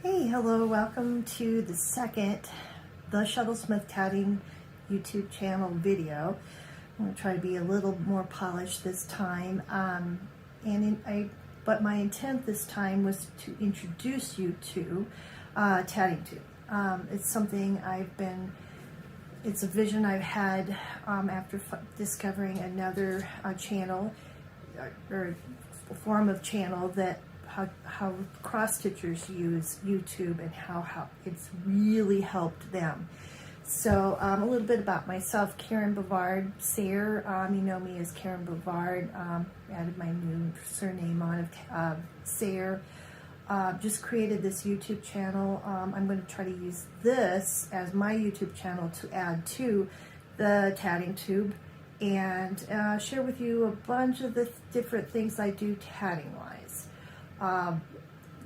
Hey, hello, welcome to the second The Shuttlesmith Tatting YouTube channel video. I'm going to try to be a little more polished this time, but my intent this time was to introduce you to TattingTube. It's something it's a vision I've had after discovering another channel or form of channel that how cross-stitchers use YouTube and how it's really helped them. So a little bit about myself, Karen Bovard-Sayre. You know me as Karen Bovard. Added my new surname on of Sayre. Just created this YouTube channel. I'm going to try to use this as my YouTube channel to add to the TattingTube and share with you a bunch of the different things I do tatting-wise.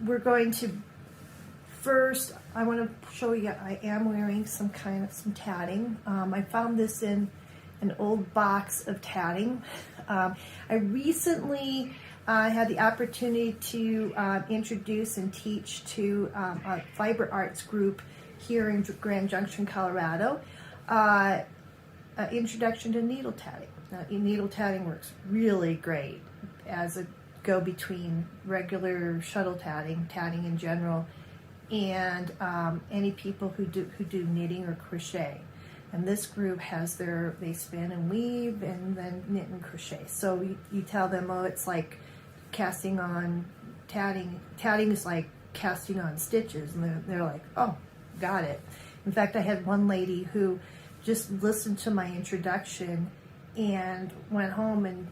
We're going to first, I want to show you I am wearing some tatting. I found this in an old box of tatting. I recently had the opportunity to introduce and teach to a fiber arts group here in Grand Junction, Colorado, introduction to needle tatting. Needle tatting works really great as a go-between regular shuttle tatting in general, and any people who do knitting or crochet. And this group has they spin and weave and then knit and crochet. So you tell them, oh, it's like casting on tatting. Tatting is like casting on stitches, and they're like, oh, got it. In fact, I had one lady who just listened to my introduction and went home and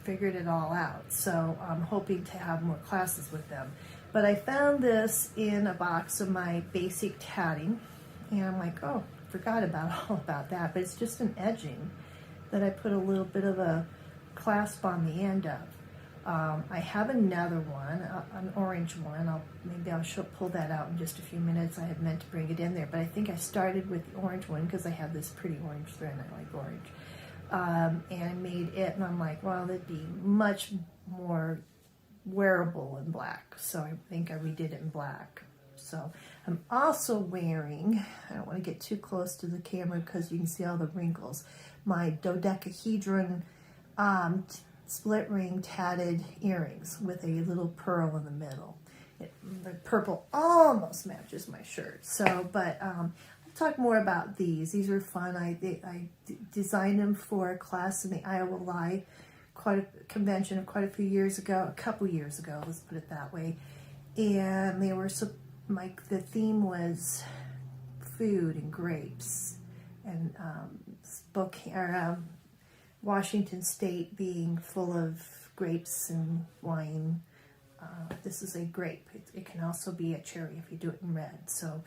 figured it all out. So I'm hoping to have more classes with them. But I found this in a box of my basic tatting, and I'm like, oh, forgot all about that. But it's just an edging that I put a little bit of a clasp on the end of. I have another one, an orange one. Maybe I'll pull that out in just a few minutes. I had meant to bring it in there, but I think I started with the orange one because I have this pretty orange thread and I like orange. And I made it, and I'm like, well, that'd be much more wearable in black. So I think I redid it in black. So I'm also wearing, I don't want to get too close to the camera because you can see all the wrinkles, my dodecahedron split ring tatted earrings with a little pearl in the middle. The purple almost matches my shirt. So, but I'll talk more about these. These are fun. I designed them for a class in the Iowa Live convention quite a few years ago, a couple years ago, let's put it that way. And they were the theme was food and grapes, and Washington State being full of grapes and wine. This is a grape. It can also be a cherry if you do it in red. So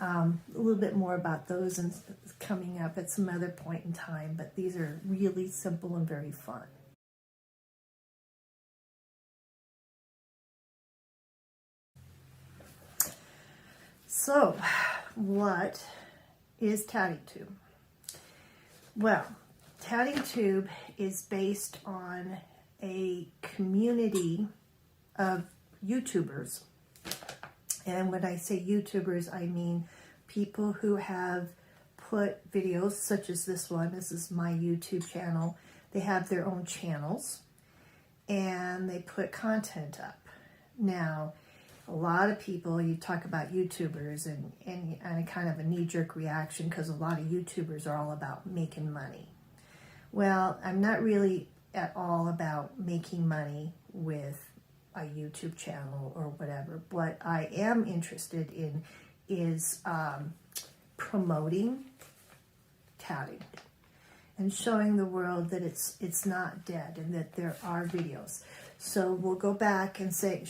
a little bit more about those and coming up at some other point in time, but these are really simple and very fun. So, what is TattingTube? Well, TattingTube is based on a community of YouTubers. And when I say YouTubers, I mean people who have put videos such as this one. This is my YouTube channel. They have their own channels and they put content up. Now, a lot of people, you talk about YouTubers and a kind of a knee-jerk reaction because a lot of YouTubers are all about making money. Well, I'm not really at all about making money with a YouTube channel or whatever. What I am interested in is promoting tatting and showing the world that it's not dead and that there are videos. So we'll go back and say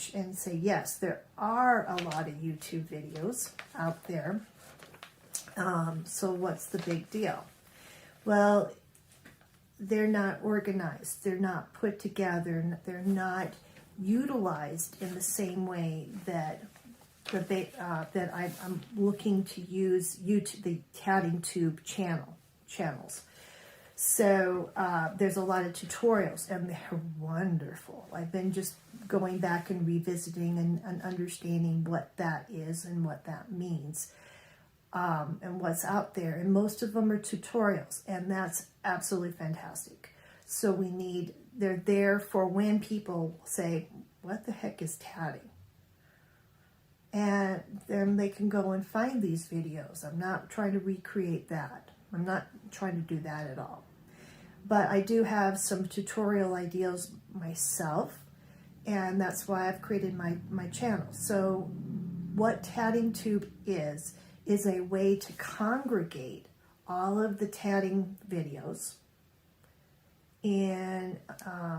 yes, there are a lot of YouTube videos out there. So what's the big deal? Well, they're not organized. They're not put together. They're not utilized in the same way that I'm looking to use YouTube, the TattingTube channels. So there's a lot of tutorials, and they're wonderful. I've been just going back and revisiting and understanding what that is and what that means, and what's out there. And most of them are tutorials, and that's absolutely fantastic. So they're there for when people say, what the heck is tatting? And then they can go and find these videos. I'm not trying to recreate that. I'm not trying to do that at all. But I do have some tutorial ideas myself, and that's why I've created my channel. So what TattingTube is a way to congregate all of the tatting videos in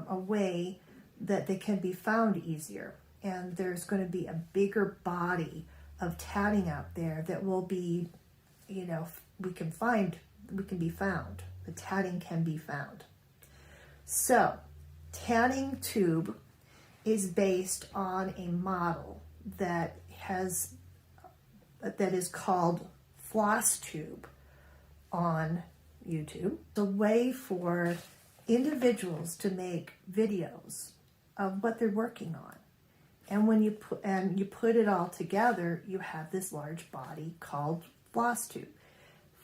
a way that they can be found easier. And there's going to be a bigger body of tatting out there that will be, we can be found. The tatting can be found. So, TattingTube is based on a model that is called FlossTube on YouTube. It's a way for individuals to make videos of what they're working on. And when you put it all together, you have this large body called FlossTube.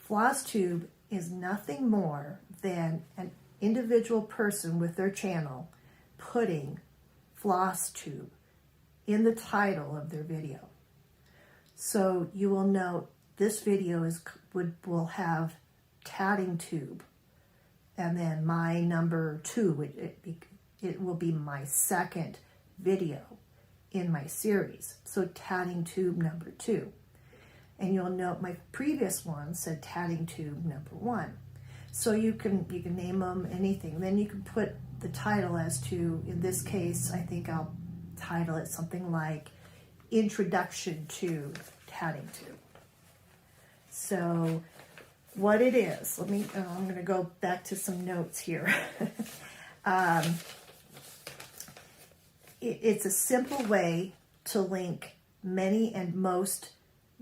FlossTube is nothing more than an individual person with their channel putting FlossTube in the title of their video. So you will note this video will have TattingTube, and then my number 2, it will be my second video in my series. So TattingTube number 2. And you'll note my previous one said TattingTube number 1. So you can name them anything. Then you can put the title as to, in this case, I think I'll title it something like Introduction to TattingTube. So what it is, I'm going to go back to some notes here. It's a simple way to link many and most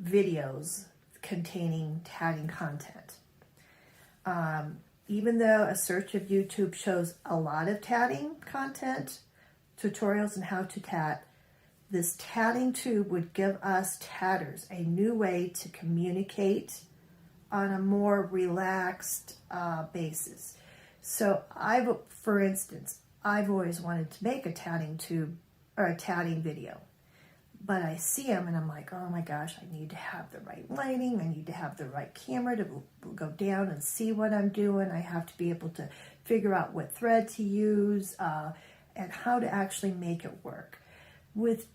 videos containing tatting content. Even though a search of YouTube shows a lot of tatting content, tutorials on how to tat, this TattingTube would give us tatters a new way to communicate on a more relaxed basis. So for instance, I've always wanted to make a TattingTube or a tatting video, but I see them and I'm like, oh my gosh, I need to have the right lighting. I need to have the right camera to go down and see what I'm doing. I have to be able to figure out what thread to use and how to actually make it work. With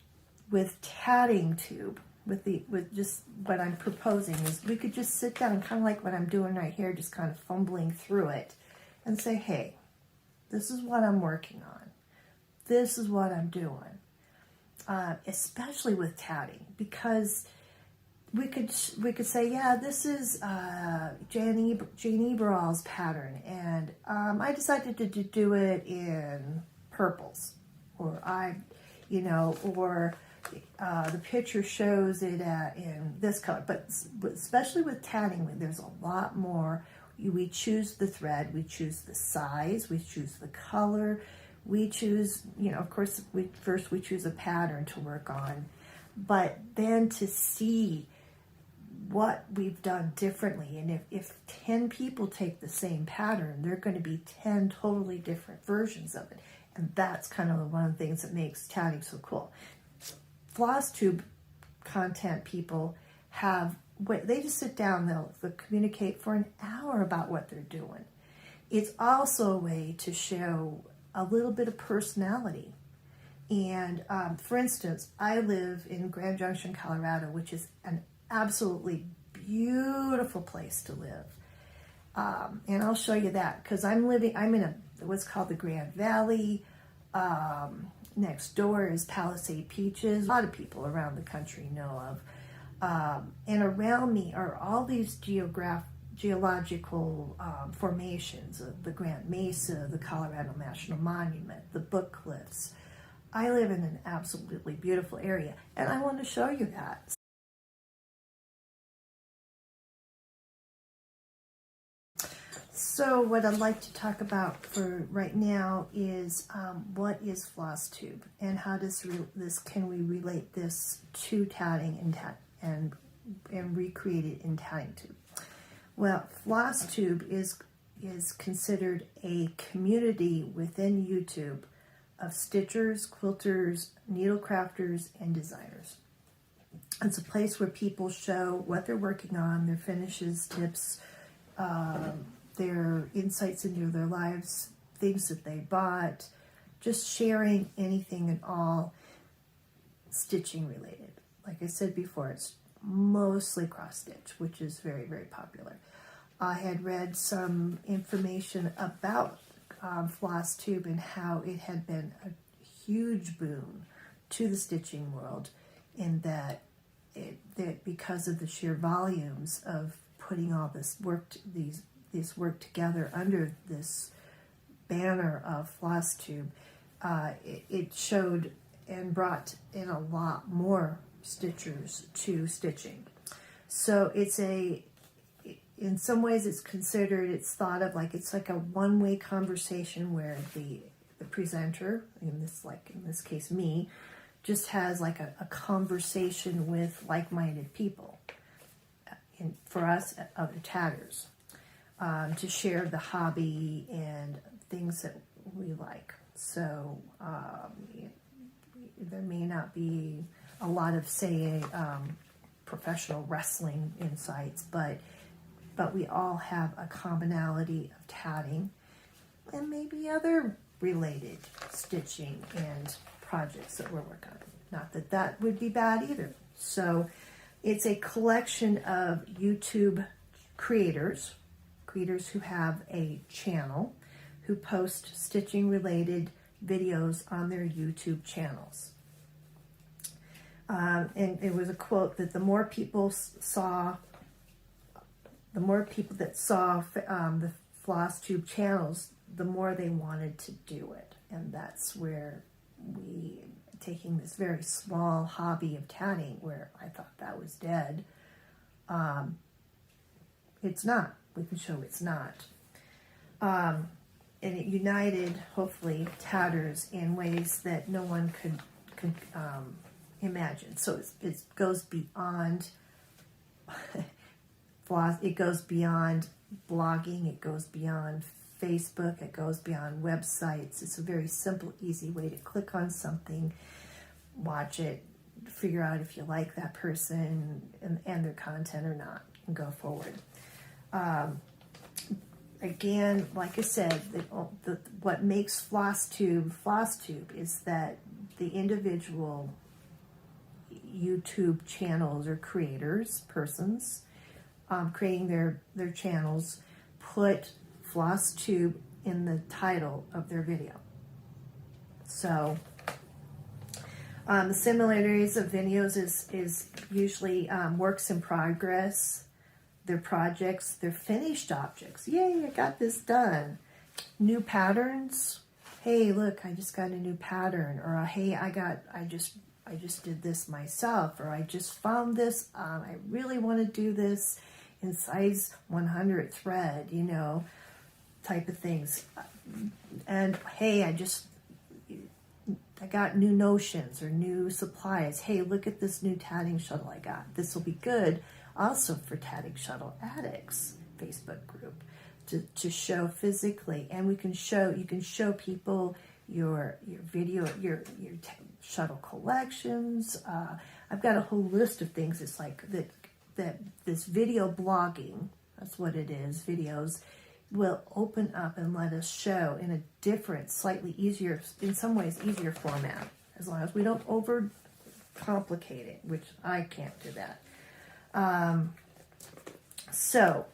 TattingTube, with just what I'm proposing is we could just sit down, kind of like what I'm doing right here, just kind of fumbling through it and say, hey, this is what I'm working on. This is what I'm doing. Especially with tatting, because we could say, yeah, this is Jane Eberall's pattern, and I decided to do it in purples, or the picture shows it in this color. But especially with tatting, there's a lot more. We choose the thread, we choose the size, we choose the color, we choose, of course, we choose a pattern to work on, but then to see what we've done differently. And if 10 people take the same pattern, there are going to be 10 totally different versions of it. And that's kind of one of the things that makes tatting so cool. FlossTube content people they just sit down, they'll communicate for an hour about what they're doing. It's also a way to show a little bit of personality. And for instance, I live in Grand Junction, Colorado, which is an absolutely beautiful place to live. And I'll show you that, because I'm in what's called the Grand Valley. Next door is Palisade Peaches. A lot of people around the country know of. And around me are all these geological formations, the Grand Mesa, the Colorado National Monument, the Book Cliffs. I live in an absolutely beautiful area, and I want to show you that. So what I'd like to talk about for right now is what is FlossTube, and how does can we relate this to tatting and recreate it in TattingTube. Well, FlossTube is considered a community within YouTube of stitchers, quilters, needle crafters, and designers. It's a place where people show what they're working on, their finishes, tips, their insights into their lives, things that they bought, just sharing anything and all stitching related. Like I said before, it's mostly cross-stitch, which is very, very popular. I had read some information about FlossTube and how it had been a huge boon to the stitching world, in that because of the sheer volumes of putting all this work together under this banner of FlossTube, it showed and brought in a lot more stitchers to stitching. So in some ways it's thought of like, it's like a one-way conversation where the presenter, in this case me, just has like a conversation with like-minded people, and for us, other tatters, to share the hobby and things that we like. So there may not be a lot of, say, professional wrestling insights, but we all have a commonality of tatting and maybe other related stitching and projects that we're working on. Not that that would be bad either. So it's a collection of YouTube creators who have a channel, who post stitching related videos on their YouTube channels. And it was a quote that the more people that saw the FlossTube channels, the more they wanted to do it. And that's where taking this very small hobby of tatting, where I thought that was dead, it's not. We can show it's not. And it united, hopefully, tatters in ways that no one could imagine. So it goes beyond it goes beyond blogging, it goes beyond Facebook, it goes beyond websites. It's a very simple, easy way to click on something, watch it, figure out if you like that person and their content or not, and go forward. Again, like I said, what makes FlossTube is that the individual YouTube channels or persons creating their channels, put FlossTube in the title of their video. So the similarities of videos is usually works in progress, their projects, their finished objects. Yay, I got this done. New patterns. Hey, look, I just got a new pattern. Or hey, I just did this myself. Or I just found this. I really want to do this in size 100 thread, type of things. And hey, I got new notions or new supplies. Hey, look at this new tatting shuttle I got. This will be good also for Tatting Shuttle Addicts Facebook group to show physically. And you can show people your video, your shuttle collections. I've got a whole list of things. It's like that this video blogging, that's what it is, videos, will open up and let us show in a different, slightly easier, in some ways easier format, as long as we don't over complicate it, which I can't do that. So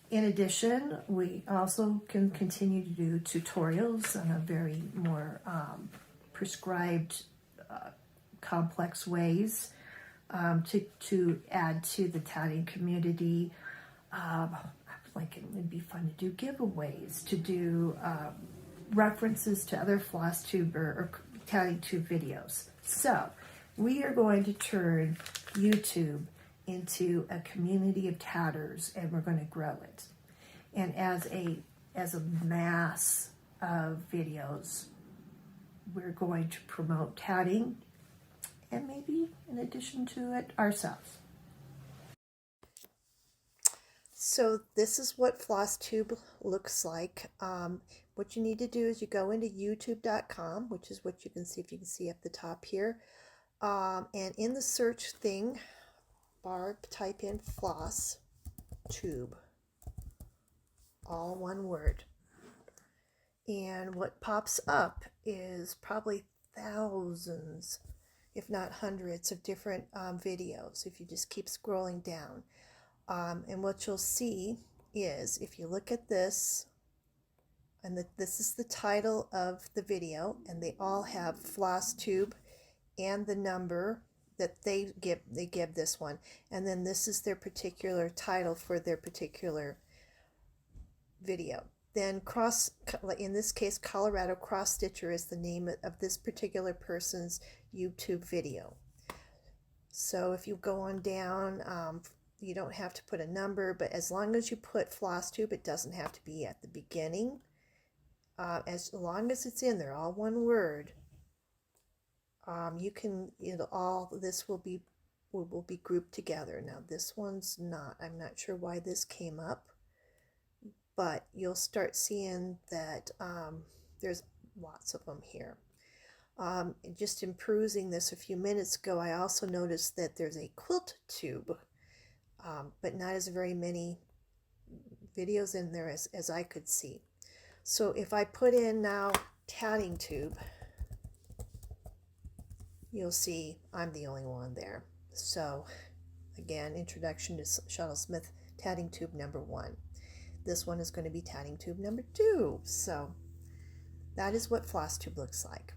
in addition, we also can continue to do tutorials in a very more prescribed, complex ways to add to the tatting community. Like, it would be fun to do giveaways, to do references to other FlossTube or TattingTube videos. So we are going to turn YouTube into a community of tatters, and we're going to grow it. And as a mass of videos, we're going to promote tatting, and maybe in addition to it, ourselves. So this is what FlossTube looks like. What you need to do is you go into youtube.com, which is what you can see, if you can see up the top here. And in the search thing bar, type in FlossTube, all one word. And what pops up is probably thousands, if not hundreds, of different videos if you just keep scrolling down. And what you'll see is, if you look at this, and this is the title of the video, and they all have FlossTube and the number that they give this one, and then this is their particular title for their particular video. Then in this case, Colorado Cross Stitcher is the name of this particular person's YouTube video. So if you go on down, you don't have to put a number, but as long as you put FlossTube, it doesn't have to be at the beginning. As long as it's in there, all one word, you can, this will be grouped together. Now this one's not. I'm not sure why this came up, but you'll start seeing that there's lots of them here. Just in perusing this a few minutes ago, I also noticed that there's a QuiltTube, but not as very many videos in there as I could see. So if I put in now TattingTube, you'll see I'm the only one there. So again, Introduction to Shuttlesmith TattingTube number 1. This one is going to be TattingTube number 2. So that is what FlossTube looks like.